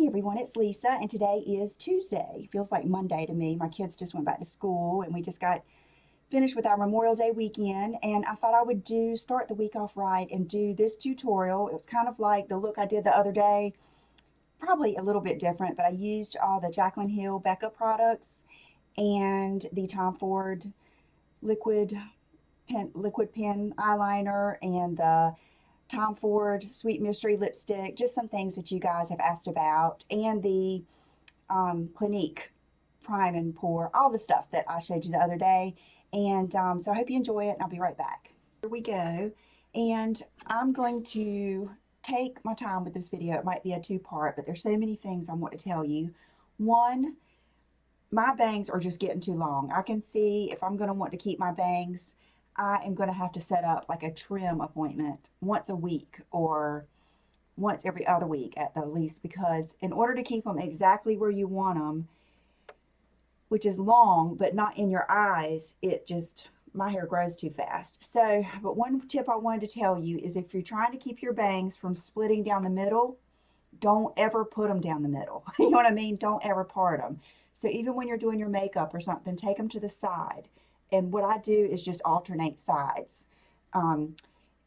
Hey everyone, it's Lisa, and today is Tuesday. Feels like Monday to me. My kids just went back to school, and we just got finished with our Memorial Day weekend, and I thought I would start the week off right and do this tutorial. It was kind of like the look I did the other day, probably a little bit different, but I used all the Jaclyn Hill Becca products and the Tom Ford liquid pen eyeliner and the Tom Ford Sweet Mystery lipstick, just some things that you guys have asked about, and the Clinique Prime and Pour, all the stuff that I showed you the other day. And so I hope you enjoy it, and I'll be right back. Here we go. And I'm going to take my time with this video. It might be a two-part, but there's so many things I want to tell you. One, my bangs are just getting too long. I can see if I'm going to want to keep my bangs, I am going to have to set up like a trim appointment once a week or once every other week at the least, because in order to keep them exactly where you want them, which is long but not in your eyes, my hair grows too fast. So, but one tip I wanted to tell you is if you're trying to keep your bangs from splitting down the middle, don't ever put them down the middle. You know what I mean? Don't ever part them. So even when you're doing your makeup or something, take them to the side. And what I do is just alternate sides. And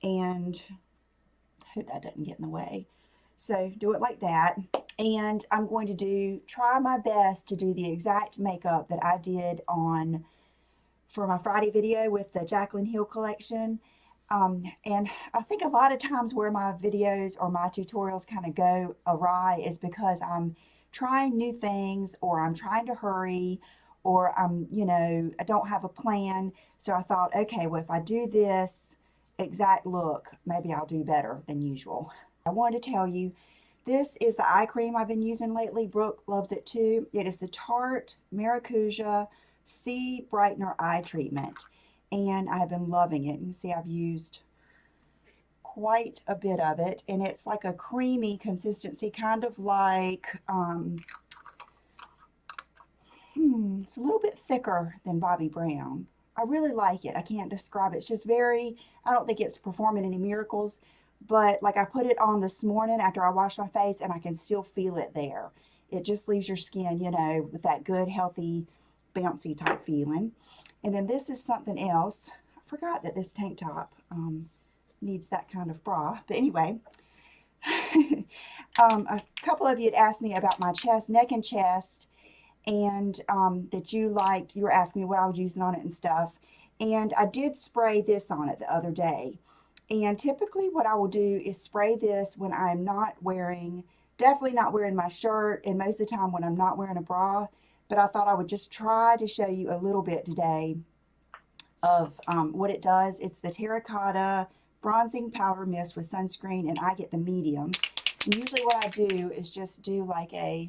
I hope that doesn't get in the way. So do it like that. And I'm going to try my best to do the exact makeup that I did for my Friday video with the Jaclyn Hill collection. And I think a lot of times where my videos or my tutorials kind of go awry is because I'm trying new things, or I'm trying to hurry, or I don't have a plan. So I thought, okay, well, if I do this exact look, maybe I'll do better than usual. I wanted to tell you, this is the eye cream I've been using lately. Brooke loves it too. It is the Tarte Maracuja Sea Brightener Eye Treatment, and I've been loving it. You can see I've used quite a bit of it, and it's like a creamy consistency, kind of like it's a little bit thicker than Bobbi Brown. I really like it. I can't describe it. It's just I don't think it's performing any miracles, but like I put it on this morning after I washed my face, and I can still feel it there. It just leaves your skin, with that good, healthy, bouncy type feeling. And then this is something else. I forgot that this tank top needs that kind of bra. But anyway, a couple of you had asked me about my neck and chest, and that you were asking me what I was using on it and stuff. And I did spray this on it the other day. And typically what I will do is spray this when I'm definitely not wearing my shirt, and most of the time when I'm not wearing a bra. But I thought I would just try to show you a little bit today of what it does. It's the Terracotta Bronzing Powder Mist with sunscreen, and I get the medium. And usually what I do is just do like a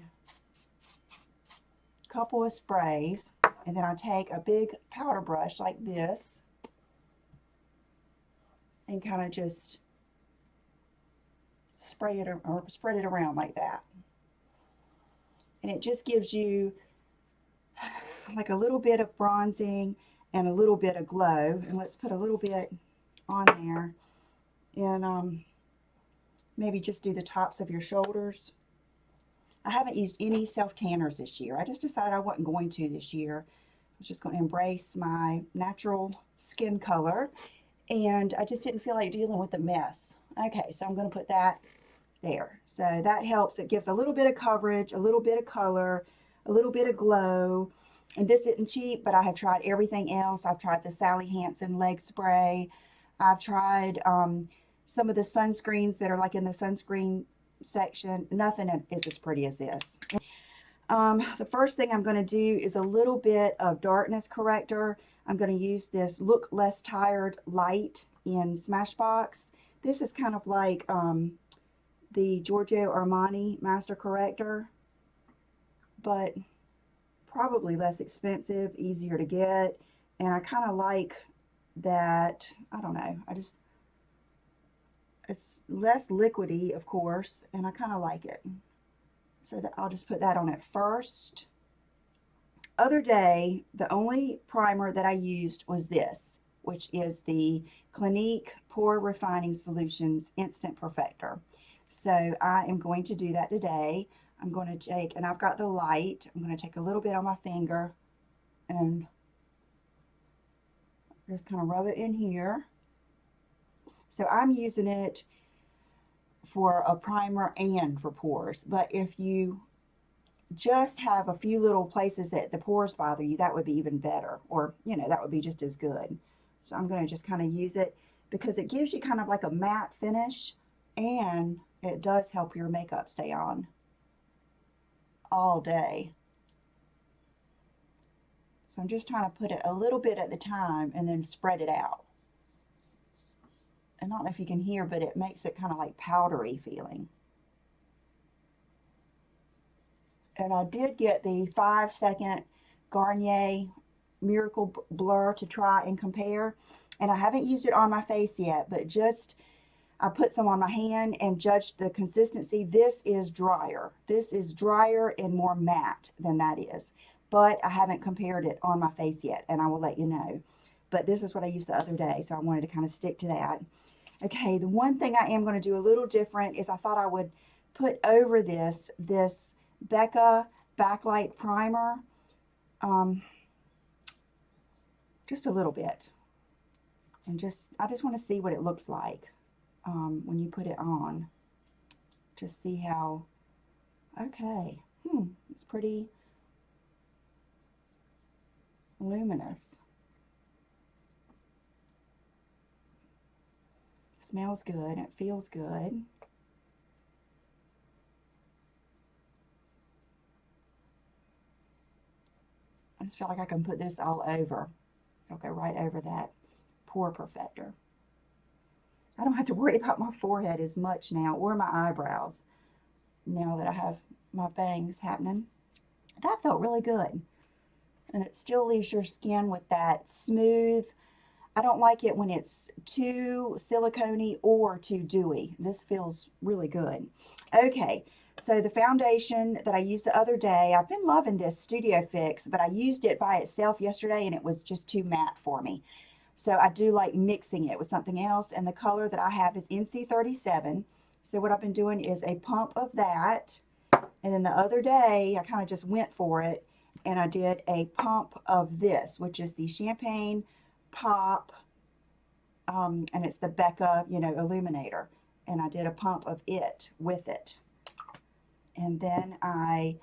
couple of sprays, and then I take a big powder brush like this and kind of just spray it or spread it around like that. And it just gives you like a little bit of bronzing and a little bit of glow. And let's put a little bit on there, and maybe just do the tops of your shoulders. I haven't used any self-tanners this year. I just decided I wasn't going to this year. I was just going to embrace my natural skin color, and I just didn't feel like dealing with the mess. Okay, so I'm going to put that there. So that helps. It gives a little bit of coverage, a little bit of color, a little bit of glow. And this isn't cheap, but I have tried everything else. I've tried the Sally Hansen leg spray. I've tried some of the sunscreens that are like in the sunscreen section. Nothing is as pretty as this. The first thing I'm going to do is a little bit of darkness corrector. I'm going to use this Look Less Tired Light in Smashbox. This is kind of like the Giorgio Armani Master Corrector, but probably less expensive, easier to get, and I kind of like that. I don't know, it's less liquidy, of course, and I kind of like it. So I'll just put that on it first. Other day, the only primer that I used was this, which is the Clinique Pore Refining Solutions Instant Perfector. So I am going to do that today. I'm going to take, and I've got the light, I'm going to take a little bit on my finger and just kind of rub it in here. So I'm using it for a primer and for pores, but if you just have a few little places that the pores bother you, that would be even better, or that would be just as good. So I'm going to just kind of use it because it gives you kind of like a matte finish, and it does help your makeup stay on all day. So I'm just trying to put it a little bit at the time and then spread it out. And I don't know if you can hear, but it makes it kind of like powdery feeling. And I did get the 5-second Garnier Miracle Blur to try and compare. And I haven't used it on my face yet, but just I put some on my hand and judged the consistency. This is drier. This is drier and more matte than that is. But I haven't compared it on my face yet, and I will let you know. But this is what I used the other day, so I wanted to kind of stick to that. Okay, the one thing I am going to do a little different is I thought I would put over this Becca Backlight Primer, just a little bit. And I just want to see what it looks like when you put it on. Just see how, okay, it's pretty luminous. Smells good. It feels good. I just feel like I can put this all over. It'll go right over that pore perfector. I don't have to worry about my forehead as much now, or my eyebrows, now that I have my bangs happening. That felt really good. And it still leaves your skin with that smooth. I don't like it when it's too silicone-y or too dewy. This feels really good. Okay, so the foundation that I used the other day, I've been loving this Studio Fix, but I used it by itself yesterday and it was just too matte for me. So I do like mixing it with something else, and the color that I have is NC37. So what I've been doing is a pump of that, and then the other day I kind of just went for it and I did a pump of this, which is the Champagne Pop, and it's the Becca, Illuminator, and I did a pump of it with it. And then I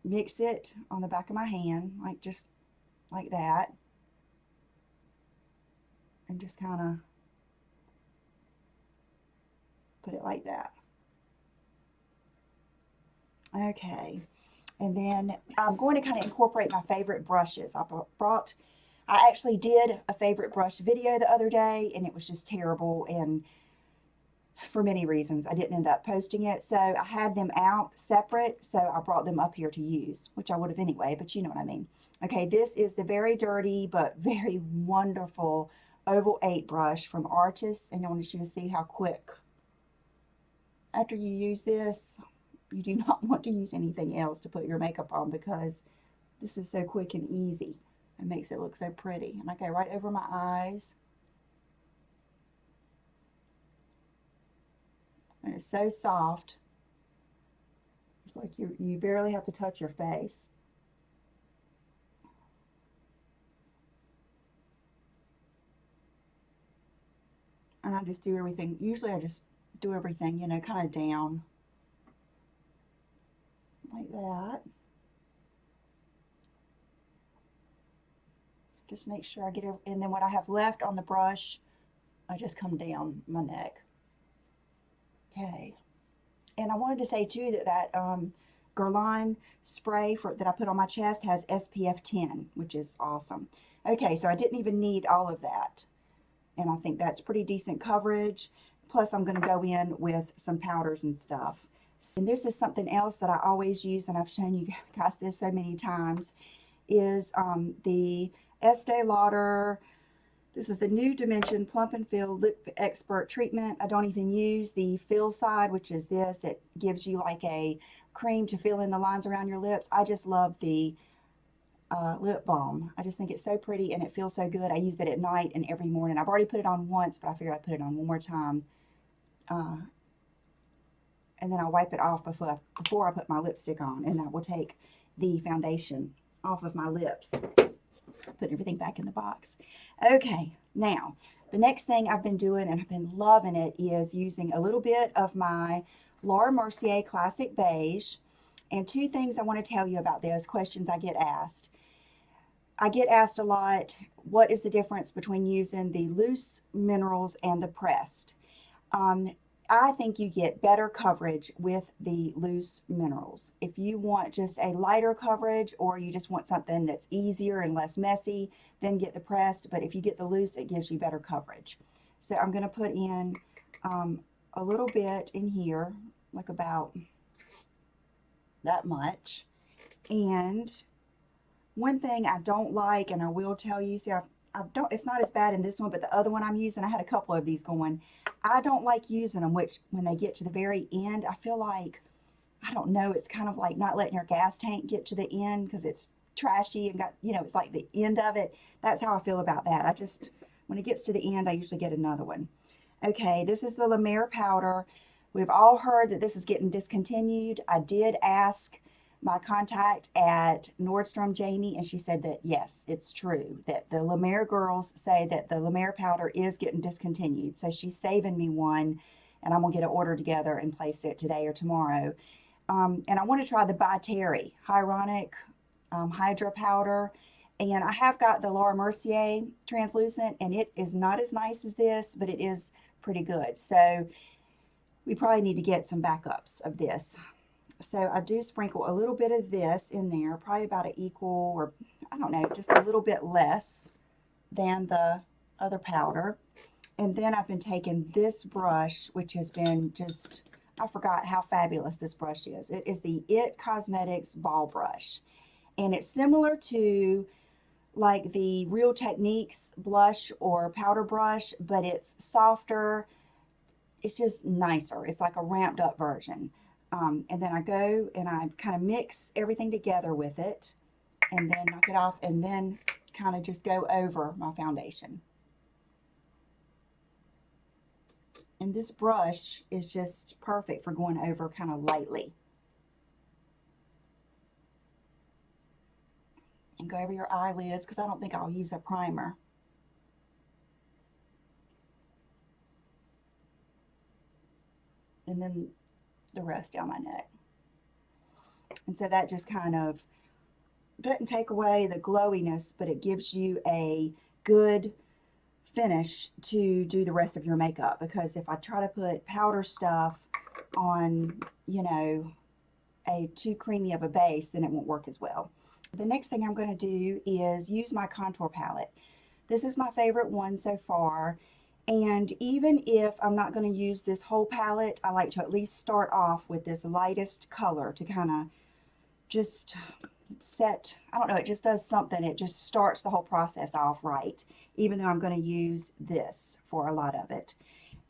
mix it on the back of my hand, just like that. And just kind of put it like that. Okay. And then I'm going to kind of incorporate my favorite brushes. I actually did a favorite brush video the other day, and it was just terrible, and for many reasons I didn't end up posting it. So I had them out separate, so I brought them up here to use, which I would have anyway, but you know what I mean. Okay, this is the very dirty but very wonderful Oval 8 brush from Artist, and I want you to see how quick. After you use this, you do not want to use anything else to put your makeup on, because this is so quick and easy. It makes it look so pretty. And I go right over my eyes. And it's so soft. It's like you barely have to touch your face. And I just do everything. Usually I just do everything, kind of down. Like that. Just make sure I get it. And then what I have left on the brush, I just come down my neck. Okay. And I wanted to say too that Guerlain spray that I put on my chest has SPF 10, which is awesome. Okay, so I didn't even need all of that. And I think that's pretty decent coverage. Plus I'm going to go in with some powders and stuff. And this is something else that I always use, and I've shown you guys this so many times, is the Estee Lauder. This is the New Dimension Plump and Fill Lip Expert Treatment. I don't even use the fill side, which is this. It gives you like a cream to fill in the lines around your lips. I just love the lip balm. I just think it's so pretty and it feels so good. I use it at night and every morning. I've already put it on once, but I figured I'd put it on one more time. and then I'll wipe it off before I put my lipstick on, and that will take the foundation off of my lips. Put everything back in the box. Okay, now the next thing I've been doing, and I've been loving it, is using a little bit of my Laura Mercier Classic Beige. And two things I want to tell you about this, questions I get asked. I get asked a lot, what is the difference between using the loose minerals and the pressed? I think you get better coverage with the loose minerals. If you want just a lighter coverage, or you just want something that's easier and less messy, then get the pressed. But if you get the loose, it gives you better coverage. So I'm going to put in a little bit in here, like about that much. And one thing I don't like, and I will tell you, see, it's not as bad in this one, but the other one I'm using, I had a couple of these going. I don't like using them, which when they get to the very end, I feel like, I don't know, it's kind of like not letting your gas tank get to the end because it's trashy and got, it's like the end of it. That's how I feel about that. When it gets to the end, I usually get another one. Okay, this is the La Mer powder. We've all heard that this is getting discontinued. I did ask my contact at Nordstrom, Jamie, and she said that yes, it's true that the La Mer girls say that the La Mer powder is getting discontinued. So she's saving me one, and I'm gonna get an order together and place it today or tomorrow. And I want to try the By Terry Hyaluronic Hydra powder, and I have got the Laura Mercier translucent, and it is not as nice as this, but it is pretty good. So we probably need to get some backups of this. So I do sprinkle a little bit of this in there, probably about an equal, or I don't know, just a little bit less than the other powder. And then I've been taking this brush, which has been just, I forgot how fabulous this brush is. It is the It Cosmetics Ball Brush. And it's similar to like the Real Techniques blush or powder brush, but it's softer. It's just nicer. It's like a ramped up version. And then I go and I kind of mix everything together with it, and then knock it off, and then kind of just go over my foundation. And this brush is just perfect for going over kind of lightly. And go over your eyelids, because I don't think I'll use a primer. And then the rest down my neck. And so that just kind of doesn't take away the glowiness, but it gives you a good finish to do the rest of your makeup. Because if I try to put powder stuff on, a too creamy of a base, then it won't work as well. The next thing I'm going to do is use my contour palette. This is my favorite one so far. And even if I'm not going to use this whole palette, I like to at least start off with this lightest color to kind of just set, I don't know, it just does something. It just starts the whole process off right, even though I'm going to use this for a lot of it.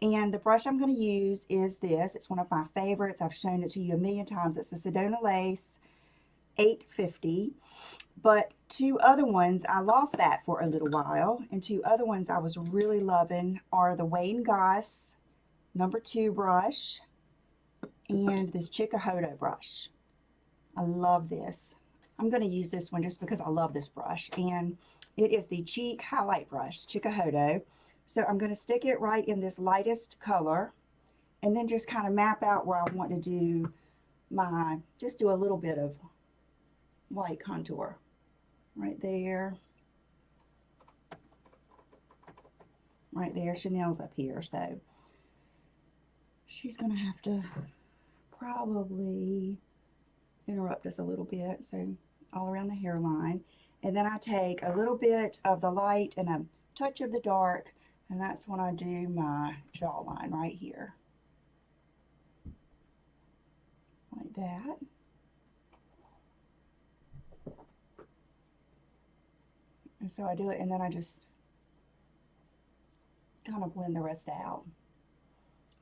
And the brush I'm going to use is this. It's one of my favorites. I've shown it to you a million times. It's the Sedona Lace 850. But two other ones, I lost that for a little while. And two other ones I was really loving are the Wayne Goss #2 brush and this Chikuhodo brush. I love this. I'm going to use this one just because I love this brush. And it is the Cheek Highlight Brush, Chikuhodo. So I'm going to stick it right in this lightest color, and then just kind of map out where I want to do just do a little bit of light contour. Right there. Right there. Chanel's up here, so she's going to have to probably interrupt us a little bit. So all around the hairline. And then I take a little bit of the light and a touch of the dark, and that's when I do my jawline right here. Like that. And so I do it, and then I just kind of blend the rest out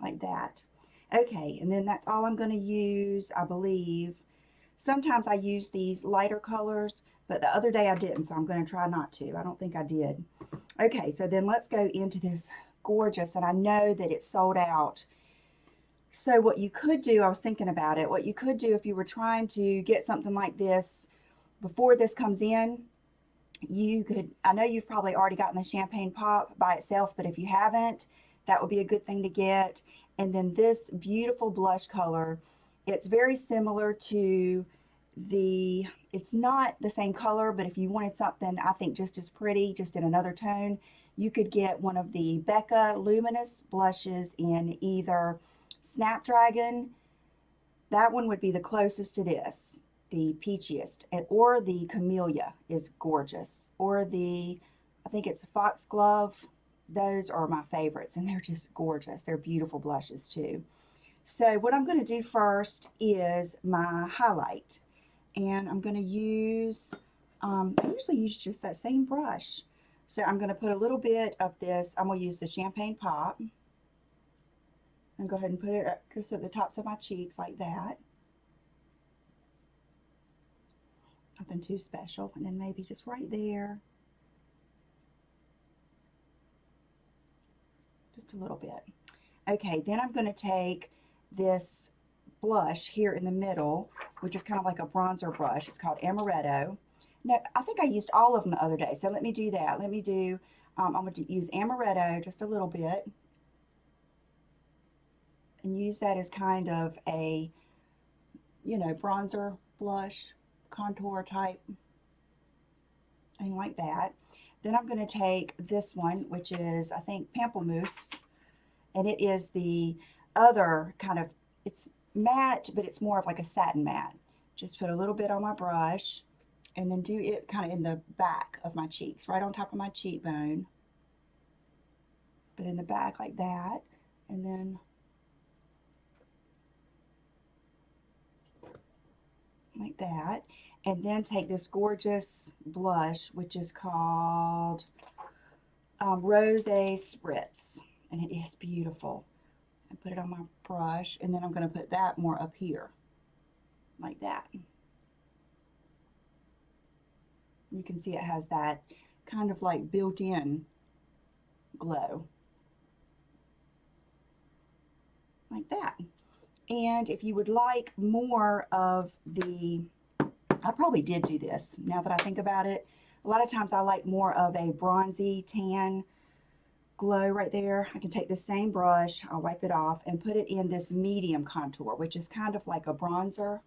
like that. Okay, and then that's all I'm going to use, I believe. Sometimes I use these lighter colors, but the other day I didn't, so I'm going to try not to. I don't think I did. Okay, so then let's go into this gorgeous, and I know that it's sold out So what you could do, I was thinking about it, what you could do if you were trying to get something like this before this comes in, you could, I know you've probably already gotten the champagne pop by itself, but if you haven't, that would be a good thing to get. And then this beautiful blush color, it's very similar to the, it's not the same color, but if you wanted something, I think just as pretty, just in another tone, you could get one of the Becca Luminous blushes in either Snapdragon. That one would be the closest to this, the peachiest, or the Camelia is gorgeous, or the, I think it's a Foxglove. Those are my favorites, and they're just gorgeous. They're beautiful blushes too. So what I'm going to do first is my highlight, and I'm going to use, I usually use just that same brush. So I'm going to put a little bit of this, I'm going to use the Champagne Pop, and go ahead and put it up just at the tops of my cheeks like that. Nothing too special. And then maybe just right there. Just a little bit. Okay, then I'm going to take this blush here in the middle, which is kind of like a bronzer brush. It's called Amaretto. Now, I think I used all of them the other day, so let me do that. Let me do, I'm going to use Amaretto just a little bit, and use that as kind of a, you know, bronzer blush, contour type thing like that. Then I'm going to take this one, which is, I think, Pamplemousse, and it is the other kind of, it's matte, but it's more of like a satin matte. Just put a little bit on my brush, and then do it kind of in the back of my cheeks, right on top of my cheekbone, but in the back like that, and then like that. And then take this gorgeous blush, which is called Rose Spritz, and it is beautiful. And put it on my brush, and then I'm going to put that more up here, like that. You can see it has that kind of like built-in glow, like that. And if you would like more of the, I probably did do this now that I think about it. A lot of times I like more of a bronzy tan glow right there. I can take the same brush, I'll wipe it off, and put it in this medium contour, which is kind of like a bronzer,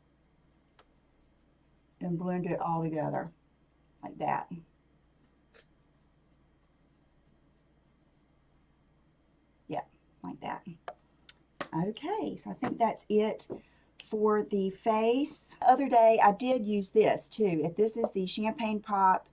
and blend it all together like that. Yeah, like that. Okay, so I think that's it for the face. The other day I did use this too. This is the Champagne Pop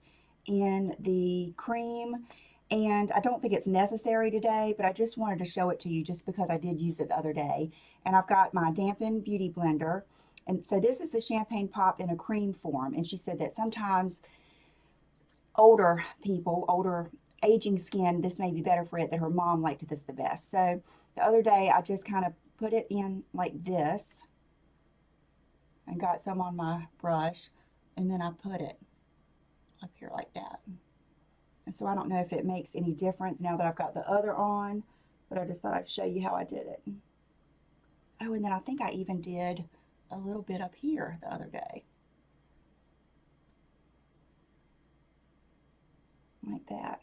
in the cream, and I don't think it's necessary today, but I just wanted to show it to you just because I did use it the other day. And I've got my dampened beauty blender, and so this is the Champagne Pop in a cream form, and she said that sometimes older people, older aging skin, this may be better for it, that her mom liked this the best. So the other day I just kind of put it in like this and got some on my brush, and then I put it up here like that. And so I don't know if it makes any difference now that I've got the other on, but I just thought I'd show you how I did it. Oh, and then I think I even did a little bit up here the other day. Like that.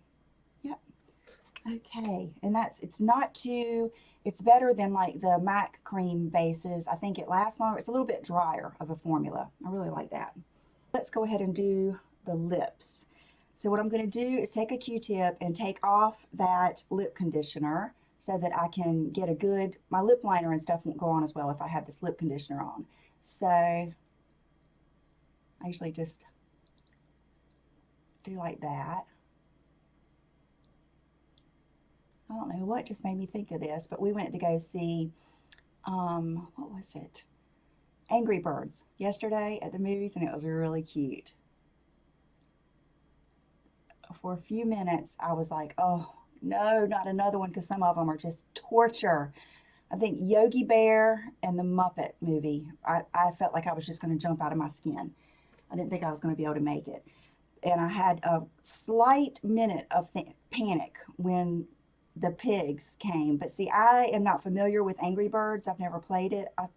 Yep. Okay, and that's, it's not too, it's better than like the MAC cream bases. I think it lasts longer. It's a little bit drier of a formula. I really like that. Let's go ahead and do the lips. So what I'm going to do is take a Q-tip and take off that lip conditioner so that I can get a good, my lip liner and stuff won't go on as well if I have this lip conditioner on. So I usually just do like that. I don't know what just made me think of this, but we went to go see, what was it? Angry Birds yesterday at the movies, and it was really cute. For a few minutes, I was like, oh, no, not another one, because some of them are just torture. I think Yogi Bear and the Muppet movie, I felt like I was just going to jump out of my skin. I didn't think I was going to be able to make it. And I had a slight minute of panic when the pigs came. But see, I am not familiar with Angry Birds. I've never played it. I've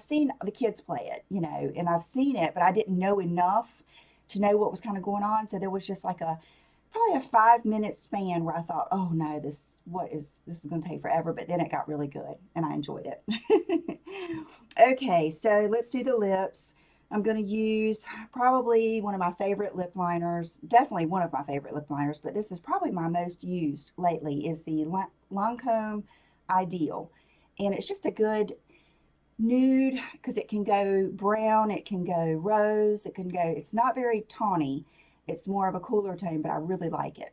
seen the kids play it, you know, and I've seen it, but I didn't know enough to know what was kind of going on. So there was just like a probably a 5 minute span where I thought, oh no, this is going to take forever. But then it got really good and I enjoyed it. Okay, so let's do the lips. I'm going to use probably one of my favorite lip liners, definitely one of my favorite lip liners, but this is probably my most used lately, is the Lancome Ideal. And it's just a good nude because it can go brown, it can go rose, it can go, it's not very tawny. It's more of a cooler tone, but I really like it.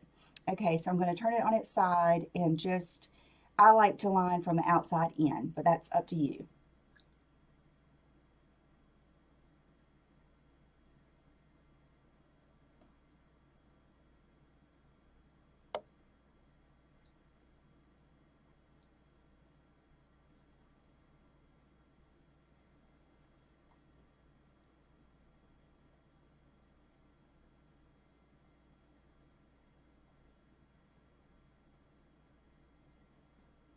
Okay, so I'm going to turn it on its side and just, I like to line from the outside in, but that's up to you.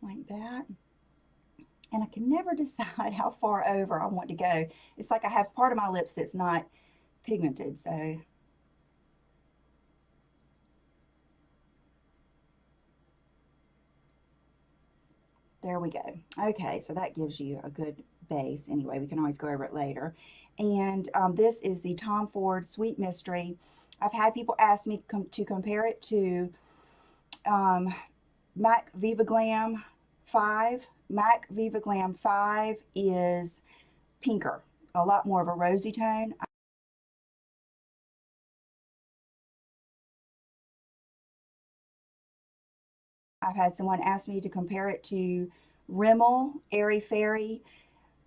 Like that. And I can never decide how far over I want to go. It's like I have part of my lips that's not pigmented, so there we go. Okay, so that gives you a good base. Anyway, we can always go over it later. And this is the Tom Ford Sweet Mystery. I've had people ask me to compare it to um, MAC Viva Glam 5. MAC Viva Glam 5 is pinker, a lot more of a rosy tone. I've had someone ask me to compare it to Rimmel Airy Fairy.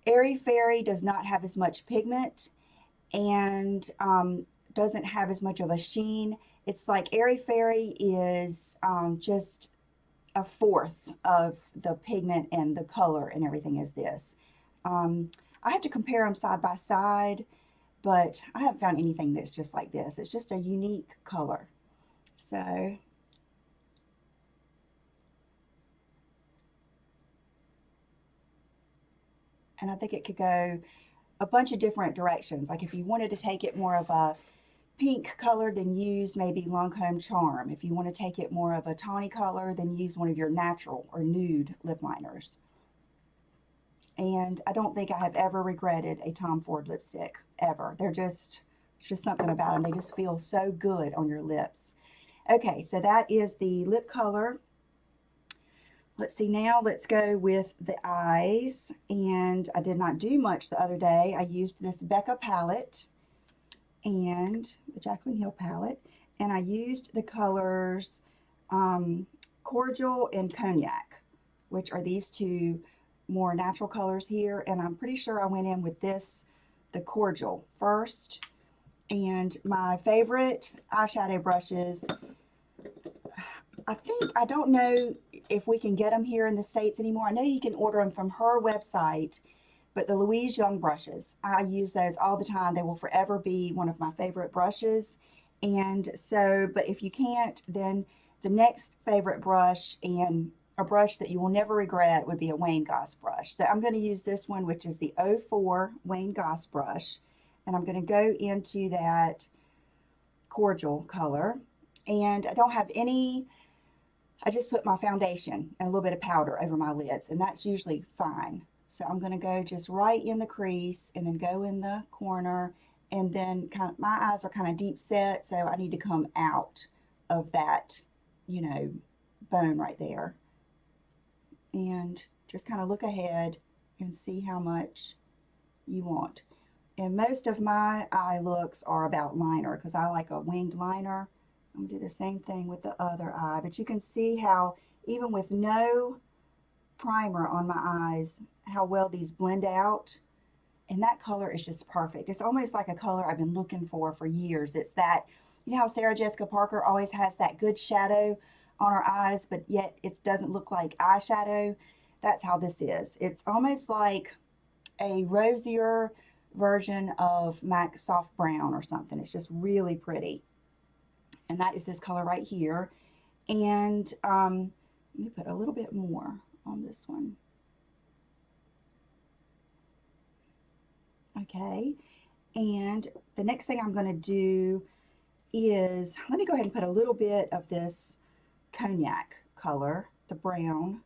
Airy Fairy does not have as much pigment and doesn't have as much of a sheen. It's like Airy Fairy is just a fourth of the pigment and the color and everything as this. I have to compare them side by side, but I haven't found anything that's just like this. It's just a unique color. So, and I think it could go a bunch of different directions. Like if you wanted to take it more of a pink color, then use maybe Lancome Charm. If you want to take it more of a tawny color, then use one of your natural or nude lip liners. And I don't think I have ever regretted a Tom Ford lipstick, ever. It's just something about them. They just feel so good on your lips. Okay, so that is the lip color. Let's see, now let's go with the eyes. And I did not do much the other day. I used this Becca palette and the Jaclyn Hill palette, and I used the colors Cordial and Cognac, which are these two more natural colors here. And I'm pretty sure I went in with this, the Cordial, first. And my favorite eyeshadow brushes, I think, I don't know if we can get them here in the States anymore. I know you can order them from her website, but the Louise Young brushes, I use those all the time. They will forever be one of my favorite brushes. And so, but if you can't, then the next favorite brush, and a brush that you will never regret, would be a Wayne Goss brush. So I'm going to use this one, which is the 04 Wayne Goss brush. And I'm going to go into that cordial color. And I don't have any, I just put my foundation and a little bit of powder over my lids, and that's usually fine. So I'm going to go just right in the crease and then go in the corner, and then kind of, my eyes are kind of deep set, so I need to come out of that, you know, bone right there. And just kind of look ahead and see how much you want. And most of my eye looks are about liner because I like a winged liner. I'm going to do the same thing with the other eye, but you can see how even with no primer on my eyes, how well these blend out. And that color is just perfect. It's almost like a color I've been looking for years. It's that, you know how Sarah Jessica Parker always has that good shadow on her eyes, but yet it doesn't look like eyeshadow? That's how this is. It's almost like a rosier version of MAC Soft Brown or something. It's just really pretty. And that is this color right here. And let me put a little bit more on this one. Okay, and the next thing I'm going to do is, let me go ahead and put a little bit of this cognac color, the brown.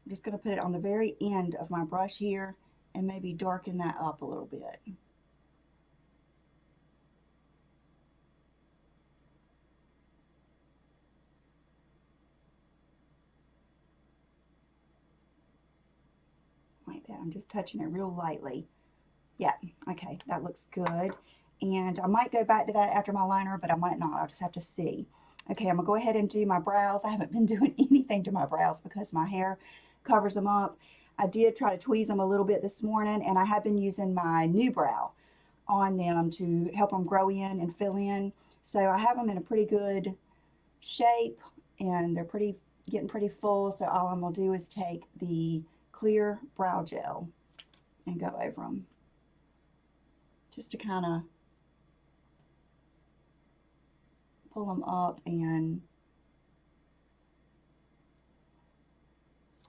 I'm just going to put it on the very end of my brush here and maybe darken that up a little bit. Like that. I'm just touching it real lightly. Yeah, okay, that looks good. And I might go back to that after my liner, but I might not. I'll just have to see. Okay, I'm gonna go ahead and do my brows. I haven't been doing anything to my brows because my hair covers them up. I did try to tweeze them a little bit this morning, and I have been using my new brow on them to help them grow in and fill in. So I have them in a pretty good shape, and they're getting pretty full. So all I'm gonna do is take the clear brow gel and go over them just to kind of pull them up and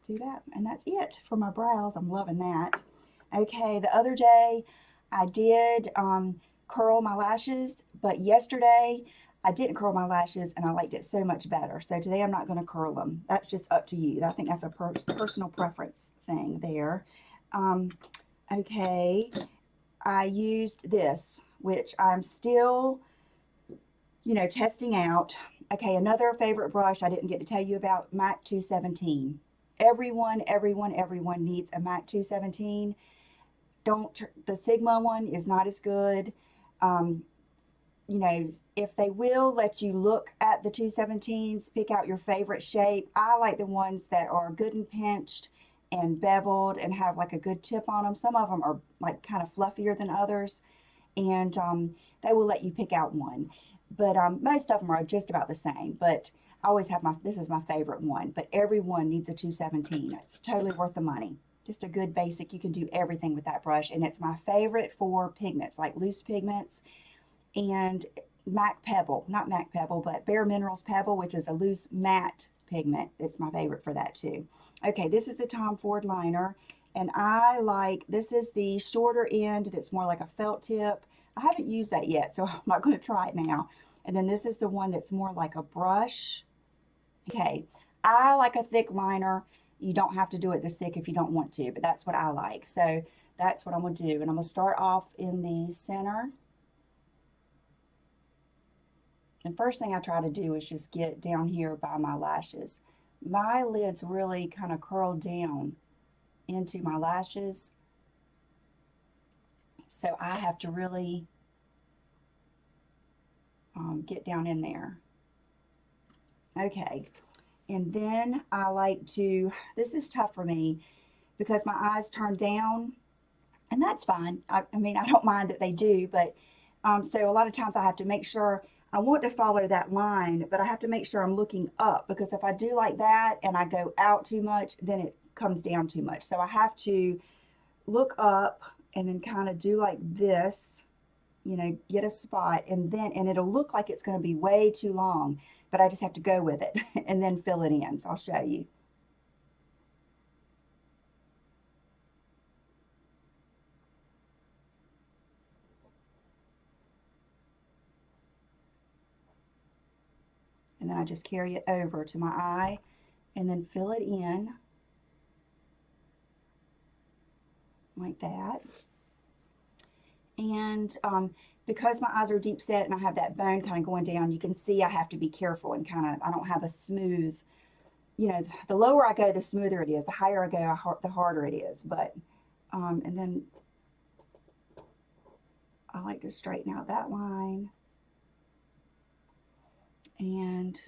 do that. And that's it for my brows. I'm loving that. Okay, the other day I did curl my lashes, but yesterday I didn't curl my lashes and I liked it so much better. So today I'm not going to curl them. That's just up to you. I think that's a personal preference thing there. Okay, I used this, which I'm still, testing out. Okay, another favorite brush I didn't get to tell you about, MAC 217. Everyone needs a MAC 217. The Sigma one is not as good. Um, if they will let you look at the 217s, pick out your favorite shape. I like the ones that are good and pinched and beveled and have like a good tip on them. Some of them are like kind of fluffier than others, and they will let you pick out one. But most of them are just about the same. But I always have this is my favorite one. But everyone needs a 217. It's totally worth the money. Just a good basic. You can do everything with that brush, and it's my favorite for pigments, like loose pigments. And MAC Pebble, not MAC Pebble, but Bare Minerals Pebble, which is a loose matte pigment. It's my favorite for that too. Okay, this is the Tom Ford liner, and this is the shorter end that's more like a felt tip. I haven't used that yet, so I'm not going to try it now. And then this is the one that's more like a brush. Okay, I like a thick liner. You don't have to do it this thick if you don't want to, but that's what I like. So that's what I'm going to do. And I'm going to start off in the center. And first thing I try to do is just get down here by my lashes. My lids really kind of curl down into my lashes, so I have to really get down in there. Okay, and then I like to, this is tough for me because my eyes turn down, and that's fine. I mean, I don't mind that they do, but so a lot of times I have to make sure I want to follow that line, but I have to make sure I'm looking up, because if I do like that and I go out too much, then it comes down too much. So I have to look up and then kind of do like this, get a spot, and it'll look like it's going to be way too long, but I just have to go with it and then fill it in. So I'll show you. And then I just carry it over to my eye and then fill it in like that. And because my eyes are deep set and I have that bone kind of going down, you can see I have to be careful and I don't have a smooth, the lower I go, the smoother it is. The higher I go, the harder it is. But, and then I like to straighten out that line. And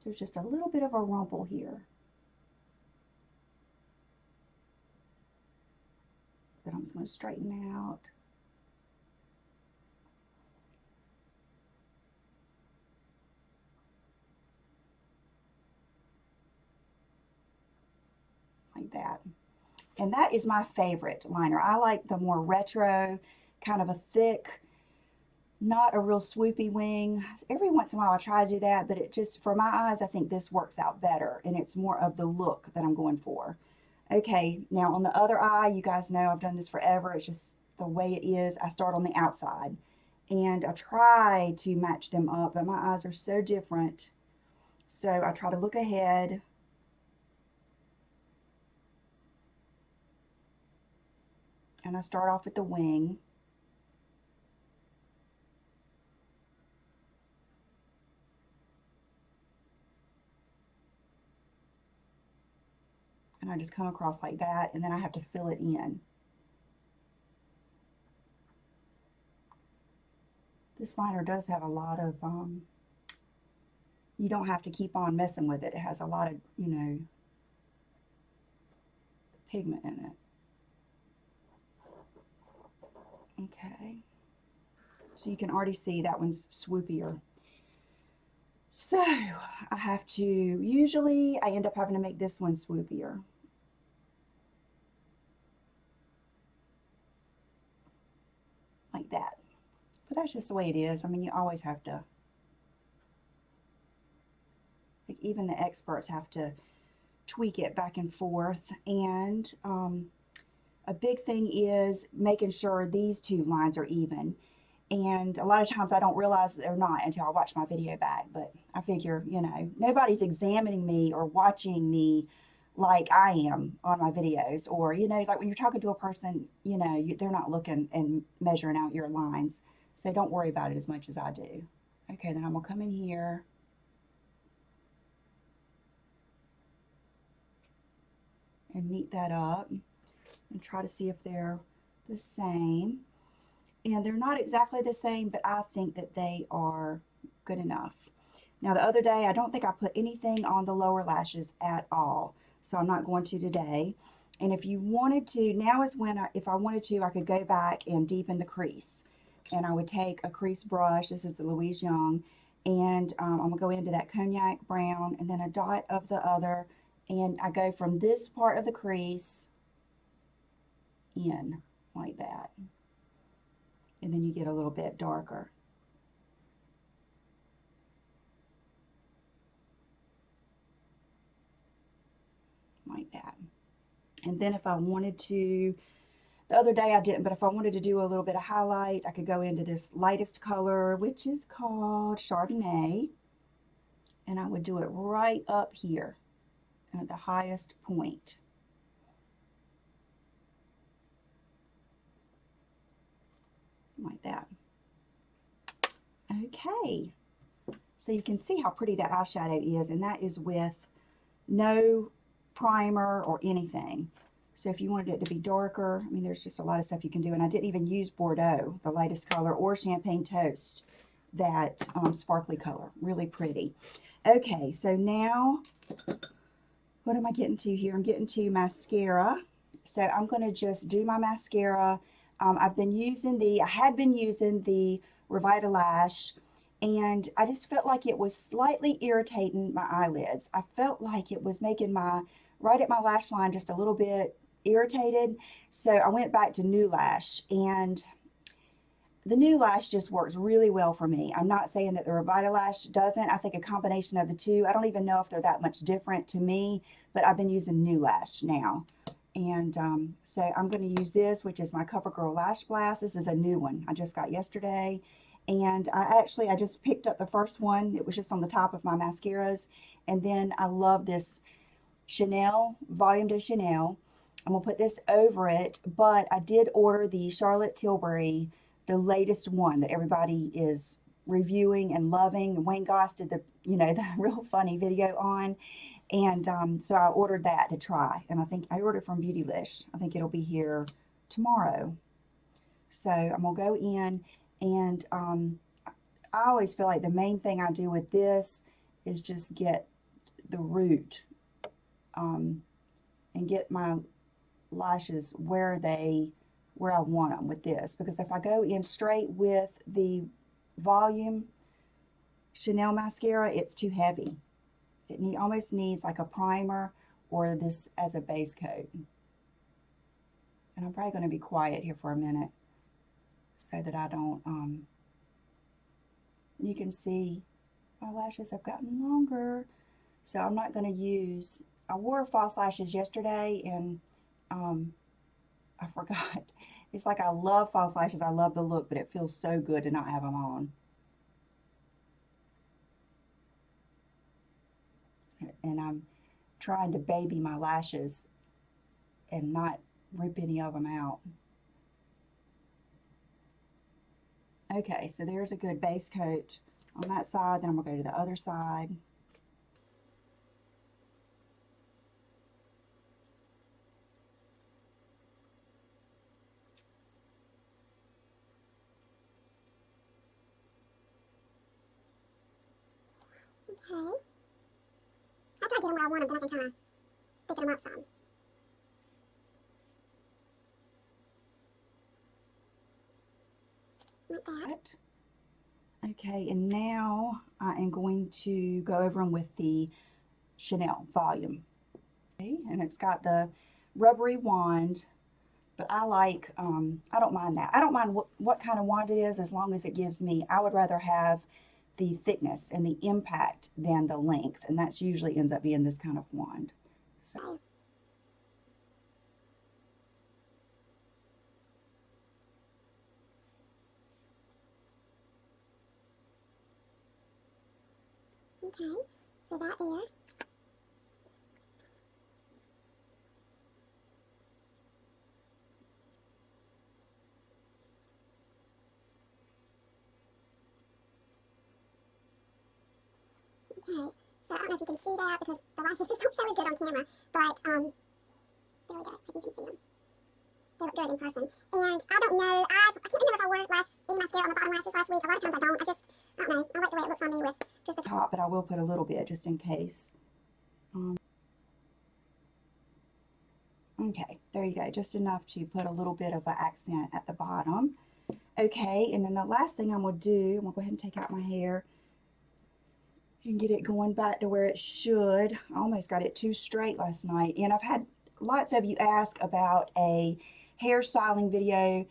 there's just a little bit of a rumple here that I'm just going to straighten out. Like that. And that is my favorite liner. I like the more retro, kind of a thick, not a real swoopy wing. Every once in a while I try to do that, but it just, for my eyes, I think this works out better, and it's more of the look that I'm going for. Okay, now on the other eye, you guys know I've done this forever. It's just the way it is. I start on the outside, and I try to match them up, but my eyes are so different. So I try to look ahead, and I start off with the wing. And I just come across like that, and then I have to fill it in. This liner does have a lot of, you don't have to keep on messing with it. It has a lot of, pigment in it. Okay. So you can already see that one's swoopier. So I have to, usually I end up having to make this one swoopier. Like that. But that's just the way it is. I mean, you always have to, like, even the experts have to tweak it back and forth. And a big thing is making sure these two lines are even. And a lot of times I don't realize that they're not until I watch my video back. But I figure, nobody's examining me or watching me like I am on my videos. Or, like when you're talking to a person, they're not looking and measuring out your lines. So don't worry about it as much as I do. Okay, then I'm going to come in here and meet that up and try to see if they're the same. And they're not exactly the same, but I think that they are good enough. Now the other day, I don't think I put anything on the lower lashes at all, so I'm not going to today. And if you wanted to, now is when, if I wanted to, I could go back and deepen the crease. And I would take a crease brush, this is the Louise Young, and I'm going to go into that cognac brown and then a dot of the other, and I go from this part of the crease in like that. And then you get a little bit darker. Like that. And then if I wanted to, the other day I didn't, but if I wanted to do a little bit of highlight, I could go into this lightest color, which is called Chardonnay. And I would do it right up here at the highest point. Like that. Okay. So you can see how pretty that eyeshadow is, and that is with no primer or anything. So if you wanted it to be darker, I mean, there's just a lot of stuff you can do. And I didn't even use Bordeaux, the lightest color, or Champagne Toast, that sparkly color. Really pretty. Okay, so now, what am I getting to here? I'm getting to mascara. So I'm going to just do my mascara. I had been using the Revitalash, and I just felt like it was slightly irritating my eyelids. I felt like it was making right at my lash line just a little bit irritated. So I went back to New Lash, and the New Lash just works really well for me. I'm not saying that the Revitalash doesn't. I think a combination of the two. I don't even know if they're that much different to me, but I've been using New Lash now. And so I'm going to use this, which is my CoverGirl Lash Blast. This is a new one I just got yesterday. And I just picked up the first one. It was just on the top of my mascaras. And then I love this Chanel, Volume de Chanel. I'm going to put this over it, but I did order the Charlotte Tilbury, the latest one that everybody is reviewing and loving. Wayne Goss did the real funny video on. And so I ordered that to try. And I think I ordered from Beautylish. I think it'll be here tomorrow. So I'm going to go in, and I always feel like the main thing I do with this is just get the root and get my lashes where I want them with this. Because if I go in straight with the Volume Chanel mascara, it's too heavy. It almost needs like a primer or this as a base coat. And I'm probably going to be quiet here for a minute so that I don't And you can see my lashes have gotten longer. So I'm not going to use, I wore false lashes yesterday and I forgot. It's like I love false lashes. I love the look, but it feels so good to not have them on. And I'm trying to baby my lashes and not rip any of them out. Okay, so there's a good base coat on that side. Then I'm going to go to the other side. Okay. After I get them where I want them, then I can kind of thicken them up some. Like that. Okay, and now I am going to go over them with the Chanel volume. Okay, and it's got the rubbery wand, but I like, I don't mind that. I don't mind what kind of wand it is as long as it gives me, I would rather have the thickness and the impact than the length, and that's usually ends up being this kind of wand. So. Okay, so that there. Okay, so I don't know if you can see that because the lashes just don't show as good on camera, but there we go, if you can see them. They look good in person. And I don't know, I can't remember if I wore any mascara on the bottom lashes last week. A lot of times I don't. I don't know. I like the way it looks on me with just the top, but I will put a little bit just in case. Okay, there you go, just enough to put a little bit of an accent at the bottom. Okay, and then the last thing I'm going to do, I'm going to go ahead and take out my hair and get it going back to where it should. I almost got it too straight last night, and I've had lots of you ask about a hairstyling video,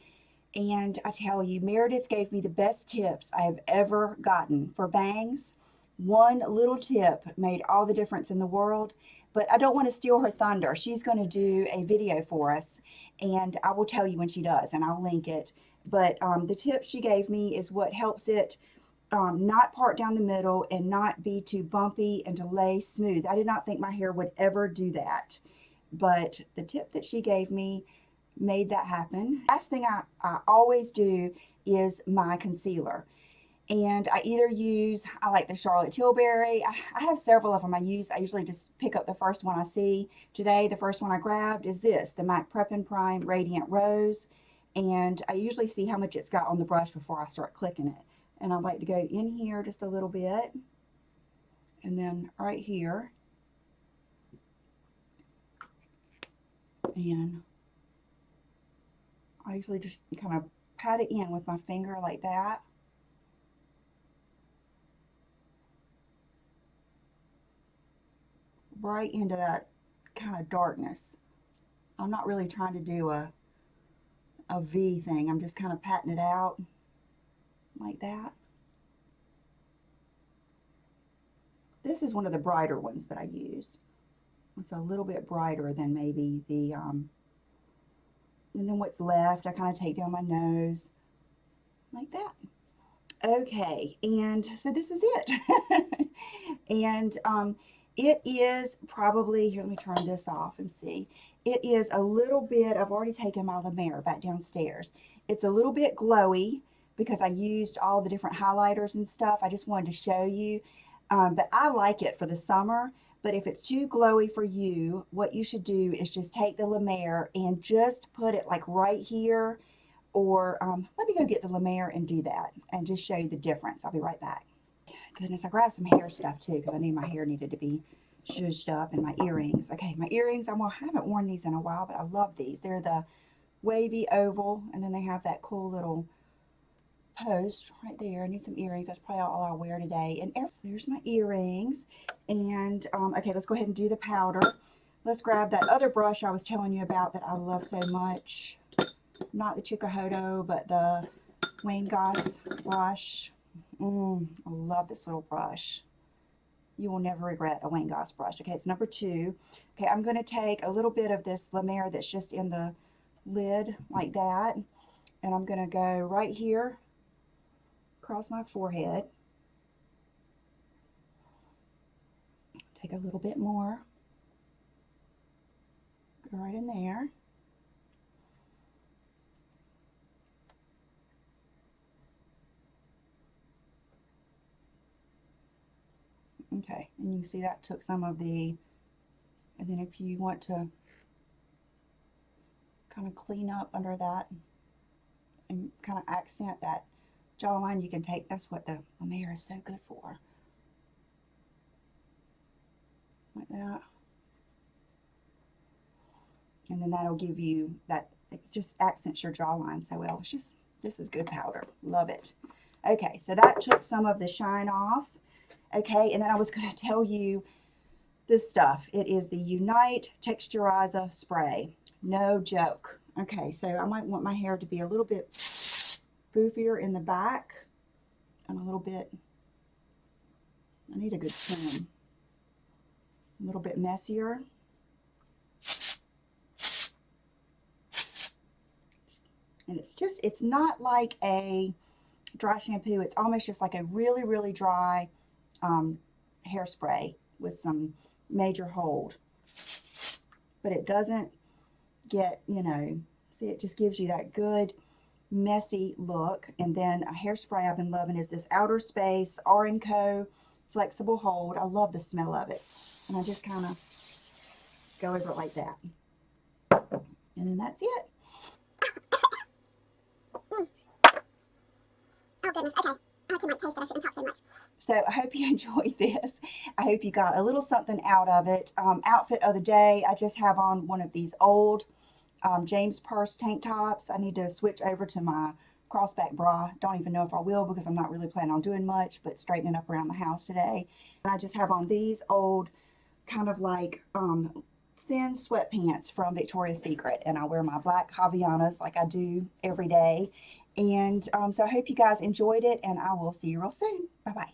and I tell you, Meredith gave me the best tips I have ever gotten for bangs. One little tip made all the difference in the world, but I don't want to steal her thunder. She's going to do a video for us, and I will tell you when she does, and I'll link it. But the tip she gave me is what helps it not part down the middle and not be too bumpy and to lay smooth. I did not think my hair would ever do that, but the tip that she gave me made that happen. Last thing I always do is my concealer. And I either use, I like the Charlotte Tilbury. I have several of them I use. I usually just pick up the first one I see. Today, the first one I grabbed is this, the MAC Prep and Prime Radiant Rose. And I usually see how much it's got on the brush before I start clicking it. And I like to go in here just a little bit. And then right here. And I usually just kind of pat it in with my finger like that. Right into that kind of darkness. I'm not really trying to do a V thing. I'm just kind of patting it out like that. This is one of the brighter ones that I use. It's a little bit brighter than maybe the, and then what's left, I kind of take down my nose like that. Okay, and so this is it. And it is probably, here, let me turn this off and see. It is a little bit, I've already taken my Luminous back downstairs. It's a little bit glowy because I used all the different highlighters and stuff. I just wanted to show you. But I like it for the summer. But if it's too glowy for you, what you should do is just take the Luminous and just put it like right here. Or let me go get the Luminous and do that and just show you the difference. I'll be right back. Goodness, I grabbed some hair stuff too because I knew my hair needed to be zhuzhed up, and my earrings. Okay, my earrings, I haven't worn these in a while, but I love these. They're the wavy oval, and then they have that cool little post right there. I need some earrings. That's probably all I'll wear today. And there's my earrings. And okay, let's go ahead and do the powder. Let's grab that other brush I was telling you about that I love so much. Not the Chikuhodo, but the Wayne Goss brush. I love this little brush. You will never regret a Wayne Goss brush. Okay, it's number 2. Okay, I'm going to take a little bit of this La Mer that's just in the lid like that, and I'm going to go right here across my forehead. Take a little bit more. Go right in there. Okay, and you can see that took some of the, and then if you want to kind of clean up under that and kind of accent that jawline, you can take, that's what the La Mer is so good for. Like that. And then that'll give you that, it just accents your jawline so well. It's just, this is good powder. Love it. Okay, so that took some of the shine off. Okay, and then I was going to tell you this stuff. It is the Unite Texturizer Spray. No joke. Okay, so I might want my hair to be a little bit boofier in the back and a little bit, I need a good trim, a little bit messier. And it's just, it's not like a dry shampoo. It's almost just like a really, really dry hairspray with some major hold. But it doesn't get, you know, see, it just gives you that good messy look. And then a hairspray I've been loving is this Outer Space R&Co Flexible Hold. I love the smell of it. And I just kind of go over it like that. And then that's it. Oh goodness, okay. I can like taste it. I shouldn't talk so much. So I hope you enjoyed this. I hope you got a little something out of it. Outfit of the day, I just have on one of these old James Purse tank tops. I need to switch over to my crossback bra. Don't even know if I will because I'm not really planning on doing much, but straightening up around the house today. And I just have on these old kind of like thin sweatpants from Victoria's Secret, and I wear my black Havaianas like I do every day. And so I hope you guys enjoyed it, and I will see you real soon. Bye bye.